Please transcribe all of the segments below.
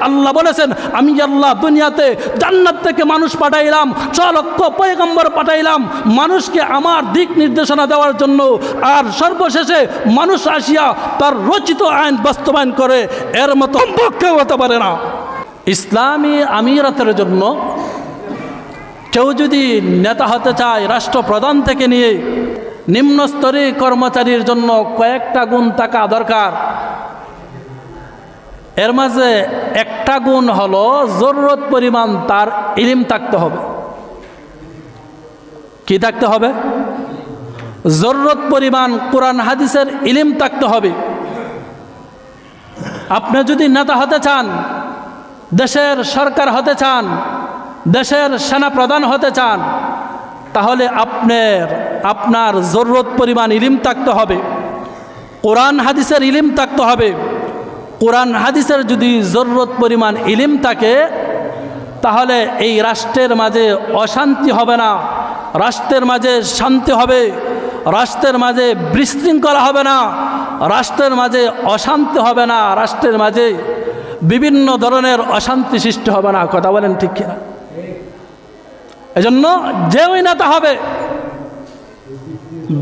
আল্লাহ বলেছেন, আমি আল্লাহ দুনিয়াতে জান্নাত থেকে মানুষ পাঠাইলাম, 6 লক্ষ পয়গম্বর পাঠাইলাম মানুষকে আমার দিক নির্দেশনা দেওয়ার জন্য, আর সর্বশেষে মানুষ আসিয়া তার রচিত আইন বাস্তবায়ন করে, এর মতো কেউ হতে পারে না। ইসলামী আমিরাতের জন্য কেউ যদি নেতা হতে চায়, রাষ্ট্রপ্রধান থেকে নিয়ে নিম্ন স্তরের কর্মচারীর জন্য কয়েকটা গুণ থাকা দরকার। এর মাঝে একটা গুণ হলো জরুরত পরিমাণ তার ইলম থাকতে হবে। কি থাকতে হবে? জরুরত পরিমাণ কোরআন হাদিসের ইলম থাকতে হবে। আপনি যদি নেতা হতে চান, দেশের সরকার হতে চান, দেশের সেনাপ্রধান হতে চান, তাহলে আপনার জরুরত পরিমাণ ইলম থাকতে হবে, কোরআন হাদিসের ইলম থাকতে হবে। কোরআন হাদিসের যদি জরুরত পরিমাণ ইলম থাকে, তাহলে এই রাষ্ট্রের মাঝে অশান্তি হবে না, রাষ্ট্রের মাঝে শান্তি হবে, রাষ্ট্রের মাঝে বিশৃঙ্খলা হবে না, রাষ্ট্রের মাঝে অশান্তি হবে না, রাষ্ট্রের মাঝে বিভিন্ন ধরনের অশান্তি সৃষ্টি হবে না। কথা বলেন ঠিক কিনা? এজন্য যে ওই নেতা হবে,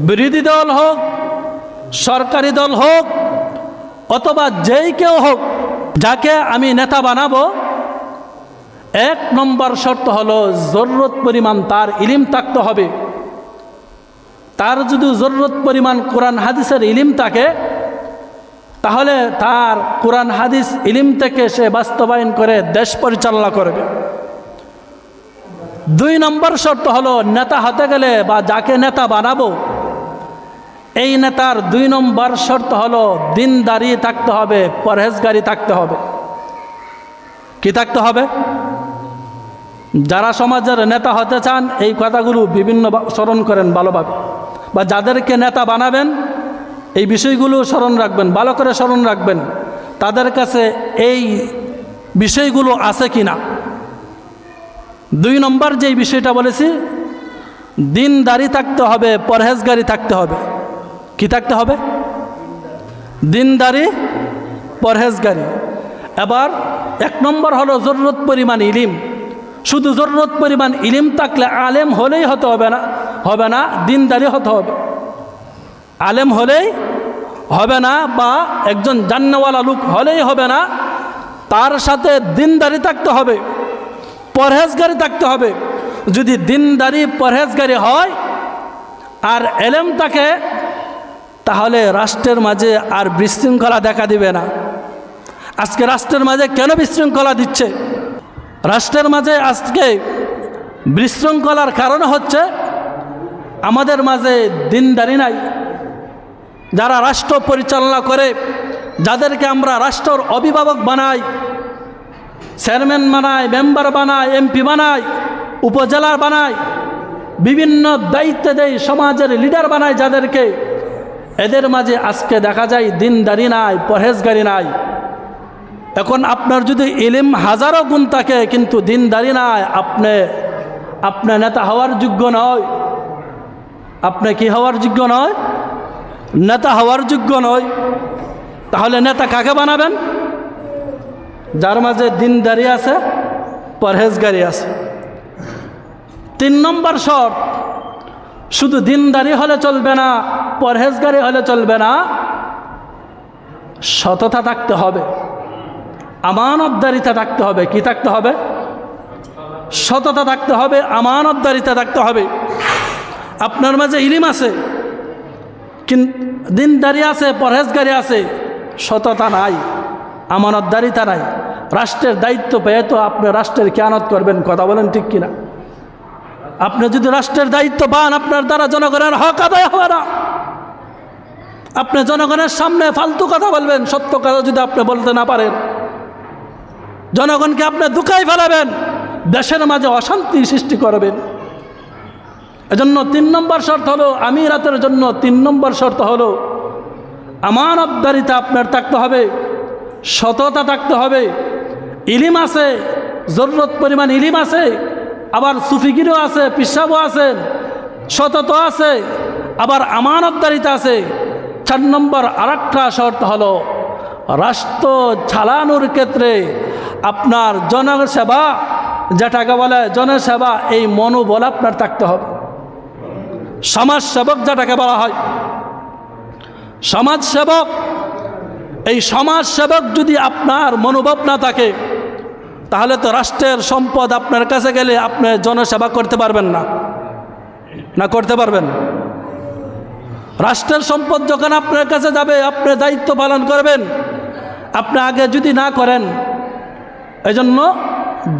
বিরোধী দল হোক, সরকারি দল হোক, অথবা যেই কেউ হোক, যাকে আমি নেতা বানাবো, 1 নম্বর শর্ত হলো জরুরত পরিমাণ তার ইলম থাকতে হবে। তার যদি জরুরত পরিমাণ কোরআন হাদিসের ইলম থাকে, তাহলে তার কোরআন হাদিস ইলম থেকে সে বাস্তবায়ন করে দেশ পরিচালনা করবে। 2 নম্বর শর্ত হলো নেতা হতে গেলে বা যাকে নেতা বানাবো, এই নেতার 2 নম্বর শর্ত হলো দিনদারি থাকতে হবে, পরহেজগারি থাকতে হবে। কি থাকতে হবে? যারা সমাজের নেতা হতে চান এই কথাগুলো বিভিন্ন স্মরণ করেন ভালোভাবে, বা যাদেরকে নেতা বানাবেন এই বিষয়গুলো স্মরণ রাখবেন, ভালো করে স্মরণ রাখবেন, তাদের কাছে এই বিষয়গুলো আছে কি না। 2 নম্বর যেই বিষয়টা বলেছি, দিনদারি থাকতে হবে, পরহেজগারি থাকতে হবে। কি থাকতে হবে? দিনদারি, পরহেজগারি। এবার 1 নম্বর হলো জরুরত পরিমাণ ইলম। শুধু জরুরত পরিমাণ ইলম থাকলে আলেম হলেই হবে না, দিনদারি হতে হবে। আলেম হলেই হবে না, বা একজন জান্নাওয়ালা লোক হলেই হবে না, তার সাথে দিনদারি থাকতে হবে, পরহেজগারি থাকতে হবে। যদি দিনদারি পরহেজগারি হয় আর এলেম থাকে, তাহলে রাষ্ট্রের মাঝে আর বিশৃঙ্খলা দেখা দিবে না। আজকে রাষ্ট্রের মাঝে কেন বিশৃঙ্খলা দিচ্ছে? রাষ্ট্রের মাঝে আজকে বিশৃঙ্খলার কারণ হচ্ছে আমাদের মাঝে দিনদারি নাই। যারা রাষ্ট্র পরিচালনা করে, যাদেরকে আমরা রাষ্ট্রের অভিভাবক বানাই, চেয়ারম্যান বানাই, মেম্বার বানাই, এমপি বানাই, উপজেলা বানাই, বিভিন্ন দায়িত্ব দেয়, সমাজের লিডার বানাই যাদেরকে, এদের মাঝে আজকে দেখা যায় দিনদারি নাই, পরহেজগারি নাই। এখন আপনার যদি ইলম হাজারো গুণ থাকে কিন্তু দিনদারি নাই, আপনি নেতা হওয়ার যোগ্য নয়। আপনি কি হওয়ার যোগ্য নয়? নেতা হওয়ার যোগ্য নয়। তাহলে নেতা কাকে বানাবেন? যার মাঝে দিনদারি আছে, পরহেজগারি আছে। 3 নম্বর শর্ত, শুধু দিনদারি হলে চলবে না, পরহেজগারি হলে চলবে না, সততা থাকতে হবে, আমানতদারিতা থাকতে হবে। কি থাকতে হবে? সততা থাকতে হবে, আমানতদারিতা থাকতে হবে। আপনার মাঝে ইলম আছে, কিন্তু দিনদারি আছে, পরহেজগারি আছে, সততা নাই, আমানতদারিতা নাই। রাষ্ট্রের দায়িত্ব পেয়ে তো আপনি রাষ্ট্রের খেয়ানত করবেন। কথা বলেন ঠিক কিনা? আপনি যদি রাষ্ট্রের দায়িত্ব পান, আপনার দ্বারা জনগণের হক আদায় হবে না। আপনি জনগণের সামনে ফালতু কথা বলবেন, সত্য কথা যদি আপনি বলতে না পারেন, জনগণকে আপনি দুঃখায় ফেলাবেন, দেশের মাঝে অশান্তি সৃষ্টি করবেন। এজন্য 3 নম্বর শর্ত হলো আমিরাতের জন্য 3 নম্বর শর্ত হলো আমানতদারিতা আপনার থাকতে হবে, সততা থাকতে হবে। ইলিম আছে, জরুরত পরিমাণ ইলিম আছে, আবার সুফিগিরও আছে, পিসাবও আছেন, সততা আছে, আবার আমানতদারিতা আছে। 4 নম্বর আরেকটা শর্ত হলো রাষ্ট্র চালানোর ক্ষেত্রে আপনার জনসেবা, যেটাকে বলে জনসেবা, এই মনোবল আপনার থাকতে হবে। সমাজসেবক যেটাকে বলা হয়, সমাজসেবক, এই সমাজসেবক যদি আপনার মনোভাব না থাকে, তাহলে তো রাষ্ট্রের সম্পদ আপনার কাছে গেলে আপনি জনসেবা করতে পারবেন না। না করতে পারবেন? রাষ্ট্রের সম্পদ যখন আপনার কাছে যাবে, আপনি দায়িত্ব পালন করবেন। আপনি আগে যদি না করেন, এজন্য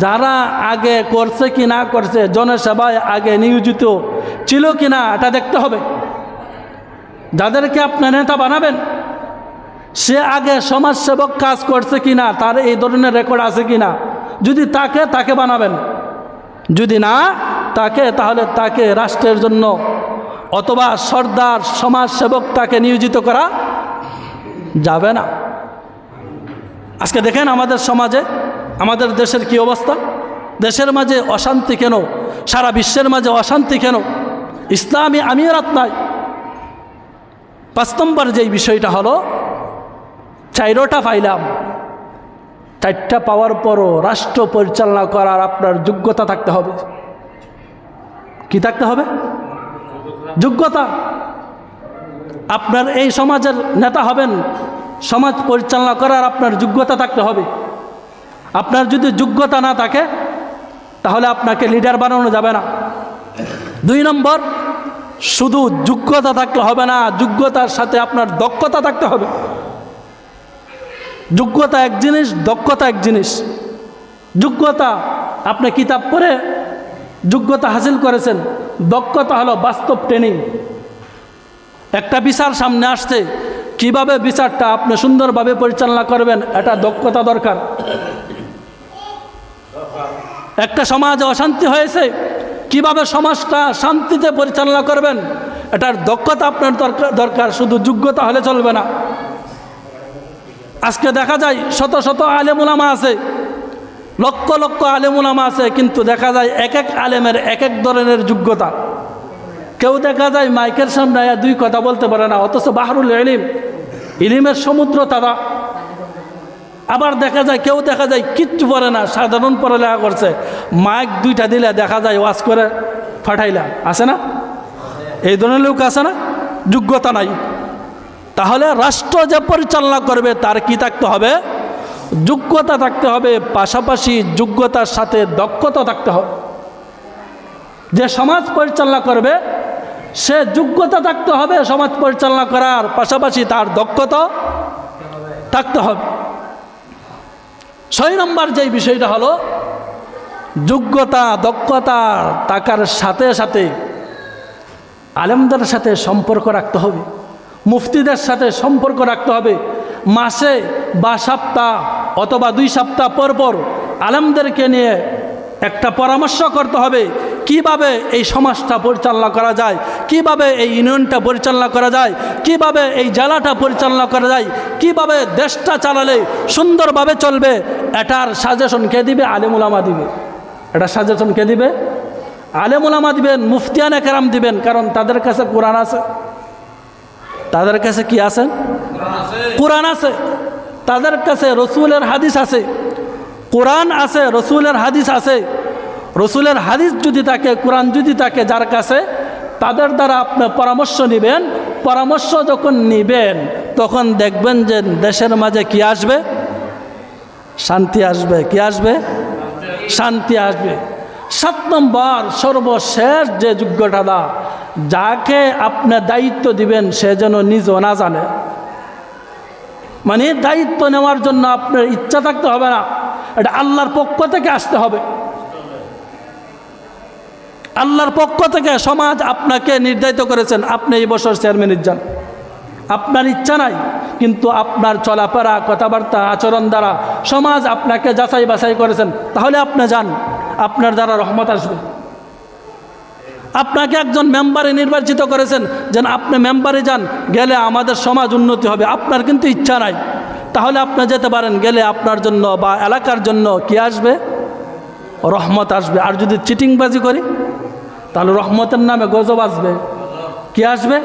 যারা আগে করছে কি না করছে, জনসেবায় আগে নিয়োজিত ছিল কি না, এটা দেখতে হবে। যাদেরকে আপনি নেতা বানাবেন, সে আগে সমাজসেবক কাজ করছে কি না, তার এই ধরনের রেকর্ড আছে কি না। যদি তাকে বানাবেন, যদি না তাকে, তাহলে তাকে রাষ্ট্রের জন্য অথবা সর্দার সমাজসেবক তাকে নিয়োজিত করা যাবে না। আজকে দেখেন আমাদের সমাজে, আমাদের দেশের কি অবস্থা। দেশের মাঝে অশান্তি কেন, সারা বিশ্বের মাঝে অশান্তি কেন? ইসলামী আমিরাত নাই। 5 নম্বর যেই বিষয়টা হলো, 4টা পাইলাম, 4টা পাওয়ার পরও রাষ্ট্র পরিচালনা করার আপনার যোগ্যতা থাকতে হবে। কি থাকতে হবে? যোগ্যতা। আপনার এই সমাজের নেতা হবেন, সমাজ পরিচালনা করার আপনার যোগ্যতা থাকতে হবে। আপনার যদি যোগ্যতা না থাকে, তাহলে আপনাকে লিডার বানানো যাবে না। 2 নম্বর, শুধু যোগ্যতা থাকলে হবে না, যোগ্যতার সাথে আপনার দক্ষতা থাকতে হবে। যোগ্যতা এক জিনিস, দক্ষতা এক জিনিস। যোগ্যতা আপনি কিতাব পড়ে যোগ্যতা হাসিল করেছেন, দক্ষতা হলো বাস্তব ট্রেনিং। একটা বিচার সামনে আসছে, কিভাবে বিচারটা আপনি সুন্দরভাবে পরিচালনা করবেন, এটা দক্ষতা দরকার। একটা সমাজে অশান্তি হয়েছে, কিভাবে সমাজটা শান্তিতে পরিচালনা করবেন, এটার দক্ষতা আপনার দরকার, শুধু যোগ্যতা হলে চলবে না। আজকে দেখা যায় শত শত আলেম উলামা আছে, লক্ষ লক্ষ আলেম উলামা আছে, কিন্তু দেখা যায় এক এক আলেমের এক এক ধরনের যোগ্যতা। কেউ দেখা যায় মাইকের সামনে 2 কথা বলতে পারে না, অথচ বাহরুল ইলম, ইলিমের সমুদ্র তারা। আবার দেখা যায় কেউ দেখা যায় কিচ্ছু পড়ে না, সাধারণ পড়ালেখা করছে, মাইক 2টা দিলে দেখা যায় ওয়াজ করে ফাটাইলা। আছে না? এই ধরনের লোক আছে না? যোগ্যতা নাই। তাহলে রাষ্ট্র যে পরিচালনা করবে তার কি থাকতে হবে? যোগ্যতা থাকতে হবে, পাশাপাশি যোগ্যতার সাথে দক্ষতা থাকতে হবে। যে সমাজ পরিচালনা করবে সে যোগ্যতা থাকতে হবে সমাজ পরিচালনা করার, পাশাপাশি তার দক্ষতা থাকতে হবে। 6 নম্বর যেই বিষয়টা হলো, যোগ্যতা দক্ষতা থাকার সাথে সাথে আলেমদের সাথে সম্পর্ক রাখতে হবে, মুফতিদের সাথে সম্পর্ক রাখতে হবে। মাসে বা সপ্তাহ অথবা 2 সপ্তাহ পর পর আলেমদেরকে নিয়ে একটা পরামর্শ করতে হবে, কিভাবে এই সমাজটা পরিচালনা করা যায়, কিভাবে এই ইউনিয়নটা পরিচালনা করা যায়, কিভাবে এই জেলাটা পরিচালনা করা যায়, কিভাবে দেশটা চালালে সুন্দরভাবে চলবে। এটার সাজেশন কে দিবে? আলেম উলামা দিবে। এটা সাজেশন কে দিবে? আলেম উলামা দিবেন, মুফতিয়ানে কেরাম দিবেন, কারণ তাদের কাছে কোরআন আছে। তাদের কাছে কি আছে? কোরআন আছে। তাদের কাছে রসুলের হাদিস আছে। কোরআন আছে, রসুলের হাদিস আছে। রসুলের হাদিস যদি থাকে, কোরআন যদি থাকে যার কাছে, তাদের দ্বারা আপনি পরামর্শ নেবেন। পরামর্শ যখন নেবেন তখন দেখবেন যে দেশের মাঝে কি আসবে? শান্তি আসবে। কি আসবে? শান্তি আসবে। 7 নম্বর সর্বশেষ যে যোগ্যতা, যাকে আপনি দায়িত্ব দিবেন সে যেন নিজেও না জানে। মানে দায়িত্ব নেওয়ার জন্য আপনার ইচ্ছা থাকতে হবে না, এটা আল্লাহর পক্ষ থেকে আসতে হবে। আল্লাহর পক্ষ থেকে সমাজ আপনাকে নির্ধারিত করেছেন, আপনি এই বছর চেয়ারম্যানের যান। আপনার ইচ্ছা নাই, কিন্তু আপনার চলাফেরা, কথাবার্তা, আচরণ দ্বারা সমাজ আপনাকে যাচাই বাছাই করেছেন, তাহলে আপনি যান, আপনার দ্বারা রহমত আসবে। আপনাকে একজন মেম্বারে নির্বাচিত করেছেন, যেন আপনি মেম্বারে যান, গেলে আমাদের সমাজ উন্নতি হবে। আপনার কিন্তু ইচ্ছা নাই, তাহলে আপনি যেতে পারেন, গেলে আপনার জন্য বা এলাকার জন্য কি আসবে? রহমত আসবে। আর যদি চিটিংবাজি করি তাহলে রহমতের নামে গজব আসবে। কি আসবে?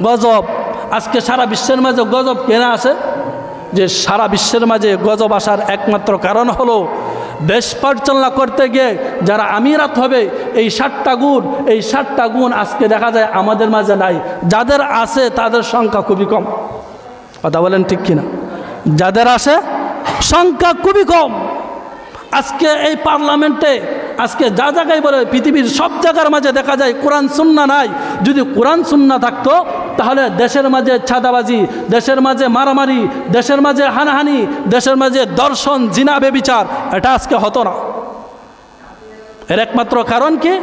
গজব। আজকে সারা বিশ্বের মাঝে গজব কেনা আছে? যে সারা বিশ্বের মাঝে গজব আসার একমাত্র কারণ হলো দেশ পরিচালনা করতে গিয়ে যারা আমিরাত হবে এই 7টা গুণ আজকে দেখা যায় আমাদের মাঝে নাই। যাদের আছে তাদের সংখ্যা খুবই কম। কথা বলেন ঠিক কিনা? যাদের আছে সংখ্যা খুবই কম। আজকে এই পার্লামেন্টে আজকে যা জায়গায় বলে পৃথিবীর সব জায়গার মাঝে দেখা যায় কোরআন সুন্নাহ নাই। যদি কোরআন সুন্নাহ থাকতো তাহলে দেশের মাঝে ছাদাবাজি, দেশের মাঝে মারামারি, দেশের মাঝে হানাহানি, দেশের মাঝে দর্শন, জিনা, ব্যভিচার এটা আজকে হতো না। এর একমাত্র কারণ কি?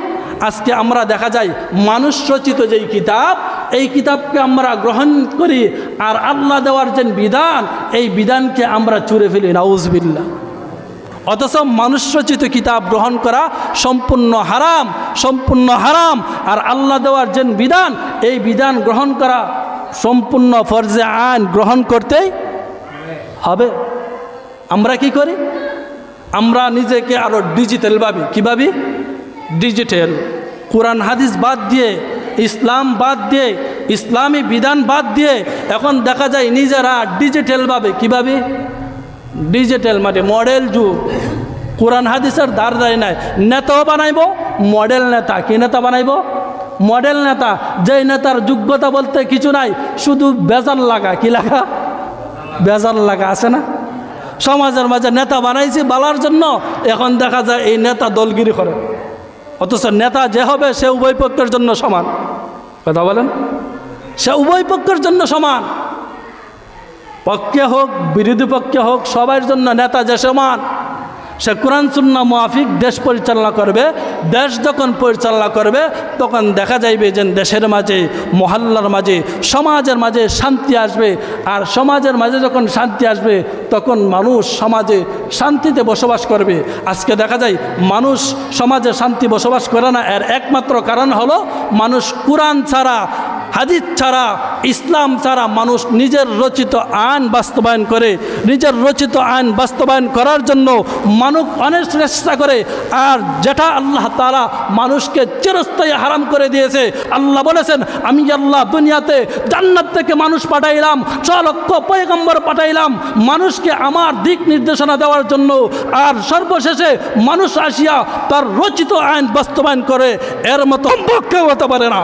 আজকে আমরা দেখা যায় মানুষ রচিত যেই কিতাব, এই কিতাবকে আমরা গ্রহণ করি আর আল্লাহ দেওয়ার যে বিধান, এই বিধানকে আমরা চুরে ফেলি, নাউজুবিল্লাহ। অথচ মানুষ রচিত কিতাব গ্রহণ করা সম্পূর্ণ হারাম, সম্পূর্ণ হারাম। আর আল্লাহ দেওয়ার যে বিধান, এই বিধান গ্রহণ করা সম্পূর্ণ ফরজে আইন গ্রহণ করতেই হবে। আমরা কি করি? আমরা নিজেকে আরো ডিজিটাল ভাবি। কি ভাবি? ডিজিটাল। কোরআন হাদিস বাদ দিয়ে, ইসলাম বাদ দিয়ে, ইসলামী বিধান বাদ দিয়ে এখন দেখা যায় নিজেরা ডিজিটাল ভাবে। কি ভাবি? ডিজিটাল, মানে মডেল যুগ। কোরআন হাদিসের দ্বার দাঁড়িয়ে নাই। নেতাও বানাইব মডেল নেতা। কি নেতা বানাইব? মডেল নেতা। যেই নেতার যোগ্যতা বলতে কিছু নাই, শুধু বেজাল লাগা। কি লাগা? বেজাল লাগা আছে না? সমাজের মাঝে নেতা বানাইছি বলার জন্য এখন দেখা যায় এই নেতা দলগিরি করে। অথচ নেতা যে হবে সে উভয় পক্ষের জন্য সমান। কথা বলেন? সে উভয় পক্ষের জন্য সমান। পক্ষে হোক বিরোধী পক্ষে হোক সবার জন্য নেতা যে সমান। সে কোরআন সুন্নাহ মুআফিক দেশ পরিচালনা করবে। দেশ যখন পরিচালনা করবে তখন দেখা যাইবে যে দেশের মাঝে, মহল্লার মাঝে, সমাজের মাঝে শান্তি আসবে। আর সমাজের মাঝে যখন শান্তি আসবে তখন মানুষ সমাজে শান্তিতে বসবাস করবে। আজকে দেখা যায় মানুষ সমাজে শান্তি বসবাস করে না। এর একমাত্র কারণ হলো মানুষ কোরআন ছাড়া, হাদিস ছাড়া, ইসলাম ছাড়া মানুষ নিজের রচিত আইন বাস্তবায়ন করে। নিজের রচিত আইন বাস্তবায়ন করার জন্য মানুষ অনেক চেষ্টা করে। আর যেটা আল্লাহ তাআলা মানুষকে চিরস্থায়ী হারাম করে দিয়েছে, আল্লাহ বলেছেন আমি আল্লাহ দুনিয়াতে জান্নাত থেকে মানুষ পাঠাইলাম, 6 লক্ষ পয়গম্বর পাঠাইলাম মানুষকে আমার দিক নির্দেশনা দেওয়ার জন্য। আর সর্বশেষে মানুষ আসিয়া তার রচিত আইন বাস্তবায়ন করে। এর মতো কেউ হতে পারে না।